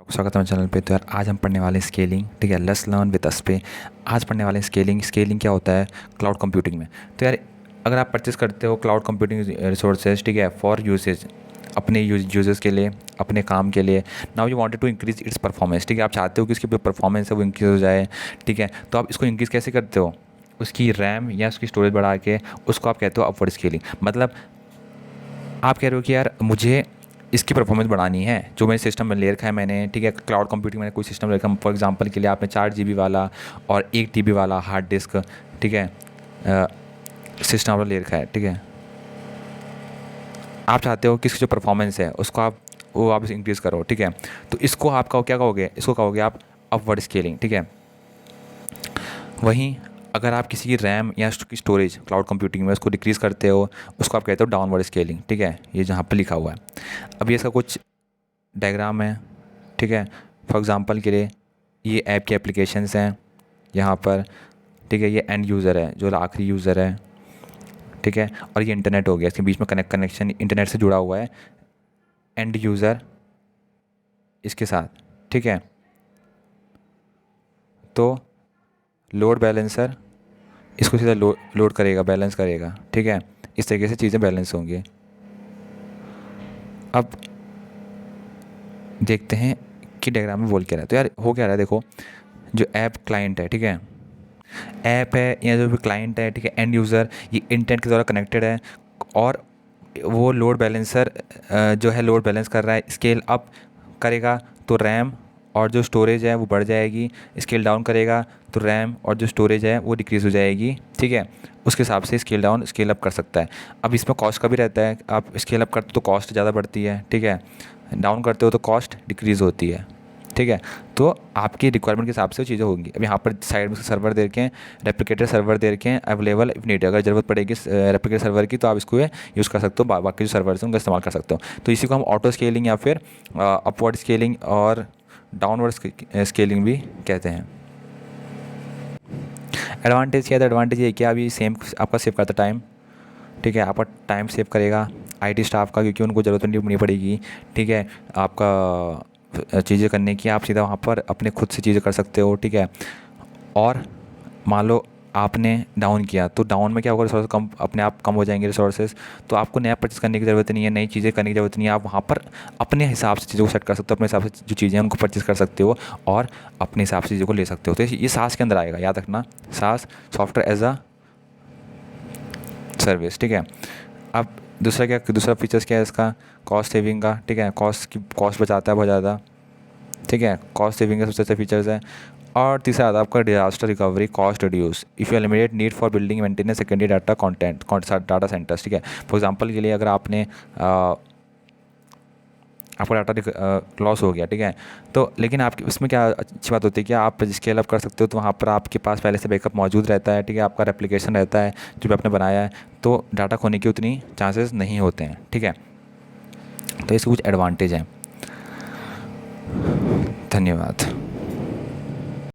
स्वागत है मेरे चैनल पे। तो यार आज हम पढ़ने वाले हैं स्केलिंग, ठीक है। लेट्स लर्न विद अस पे आज पढ़ने वाले हैं स्केलिंग। स्केलिंग क्या होता है क्लाउड कंप्यूटिंग में। तो यार अगर आप परचेस करते हो क्लाउड कंप्यूटिंग रिसोर्सेज, ठीक है, फॉर यूसेज, अपने यूजर्स के लिए, अपने काम के लिए। Now you wanted to increase its performance, ठीक है। आप चाहते हो कि इसकी जो परफॉर्मेंस है वो इंक्रीज हो जाए, ठीक है। तो आप इसको इंक्रीज़ कैसे करते हो? उसकी रैम या उसकी स्टोरेज बढ़ा के उसको आप कहते हो अपवर्ड स्केलिंग। मतलब आप कह रहे हो कि यार मुझे इसकी परफॉर्मेंस बढ़ानी है, जो मेरे सिस्टम में ले रखा है मैंने, ठीक है। क्लाउड कंप्यूटिंग मैंने कोई सिस्टम ले रखा है, फॉर एग्जांपल के लिए आपने 4 GB वाला और 1 TB वाला हार्ड डिस्क, ठीक है, सिस्टम वाला ले रखा है, ठीक है। आप चाहते हो कि इसकी जो परफॉर्मेंस है उसको आप इंक्रीज़ करो, ठीक है। तो इसको आप क्या कहोगे? इसको कहोगे आप अपवर्ड स्केलिंग, ठीक है। वहीं अगर आप किसी की रैम या उसकी स्टोरेज क्लाउड कंप्यूटिंग में उसको डिक्रीज़ करते हो, उसको आप कहते हो डाउनवर्ड स्केलिंग, ठीक है। ये जहाँ पर लिखा हुआ है। अब ये इसका कुछ डायग्राम है, ठीक है। फॉर एग्ज़ाम्पल के लिए ये ऐप की एप्लीकेशंस हैं यहाँ पर, ठीक है। ये एंड यूज़र है, जो आखिरी यूज़र है, ठीक है। और ये इंटरनेट हो गया, इसके बीच में कनेक्शन इंटरनेट से जुड़ा हुआ है एंड यूज़र इसके साथ, ठीक है। तो लोड बैलेंसर इसको सीधा लोड करेगा, बैलेंस करेगा, ठीक है। इस तरीके से चीज़ें बैलेंस होंगी। अब देखते हैं कि डायग्राम में बोल क्या रहा है। तो यार हो क्या रहा है, देखो, जो ऐप क्लाइंट है, ठीक है, ऐप है या जो भी क्लाइंट है, ठीक है, एंड यूज़र, ये इंटरनेट के द्वारा कनेक्टेड है और वो लोड बैलेंसर जो है लोड बैलेंस कर रहा है। स्केल अप करेगा तो रैम और जो स्टोरेज है वो बढ़ जाएगी, स्केल डाउन करेगा तो रैम और जो स्टोरेज है वो डिक्रीज़ हो जाएगी, ठीक है। उसके हिसाब से स्केल डाउन स्केल अप कर सकता है। अब इसमें कॉस्ट का भी रहता है, आप स्केल अप करते हो तो कॉस्ट ज़्यादा बढ़ती है, ठीक है, डाउन करते हो तो कॉस्ट डिक्रीज़ होती है, ठीक है। तो आपकी रिक्वायरमेंट के हिसाब से चीज़ें होंगी। अब यहाँ पर साइड में सर्वर दे रखे हैं, रेप्लिकेटर सर्वर दे रखे हैं, अवेलेबल इफ नीड, अगर ज़रूरत पड़ेगी रेप्लिकेटर सर्वर की तो आप इसको यूज़ कर सकते हो, बाकी जो सर्वर्स हैं उनका इस्तेमाल कर सकते हो। तो इसी को हम ऑटो स्केलिंग या फिर अपवर्ड स्केलिंग और डाउनवर्ड स्केलिंग भी कहते हैं। एडवांटेज क्या है? एडवांटेज ये क्या, अभी सेम आपका सेव करता टाइम, ठीक है। आपका टाइम सेव करेगा IT स्टाफ का, क्योंकि उनको ज़रूरत नहीं पड़ेगी, ठीक है, आपका चीज़ें करने की। आप सीधा वहाँ पर अपने खुद से चीज़ें कर सकते हो, ठीक है। और मान लो आपने डाउन किया तो डाउन में क्या होगा, रिसोर्स कम अपने आप कम हो जाएंगे रिसोर्सेज। तो आपको नया परचेस करने की ज़रूरत नहीं है, नई चीज़ें करने की ज़रूरत नहीं है। आप वहाँ पर अपने हिसाब से चीज़ों को सेट कर सकते हो, अपने हिसाब से जो चीज़ें हैं उनको परचेस कर सकते हो और अपने हिसाब से चीज़ों को ले सकते हो। तो ये SaaS के अंदर आएगा, याद रखना, SaaS, software as a service, ठीक है। अब दूसरा फीचर्स क्या है इसका? कॉस्ट सेविंग का, ठीक है, कॉस्ट बचाता है बहुत ज़्यादा, ठीक है। कॉस्ट सेविंग का सबसे अच्छा फीचर्स है। और तीसरा आता है आपका disaster recovery, cost reduce if you eliminate need for building maintenance secondary data centres, ठीक है। फॉर एग्जांपल के लिए अगर आपने आपका डाटा लॉस हो गया, ठीक है, तो लेकिन आपकी उसमें क्या अच्छी बात होती है कि आप स्केल अप कर सकते हो, तो वहाँ पर आपके पास पहले से बैकअप मौजूद रहता है, ठीक है। आपका रेप्लिकेशन रहता है जो भी आपने बनाया है, तो डाटा खोने की उतनी चांसेस नहीं होते हैं, ठीक है। तो इसके कुछ एडवांटेज हैं। धन्यवाद।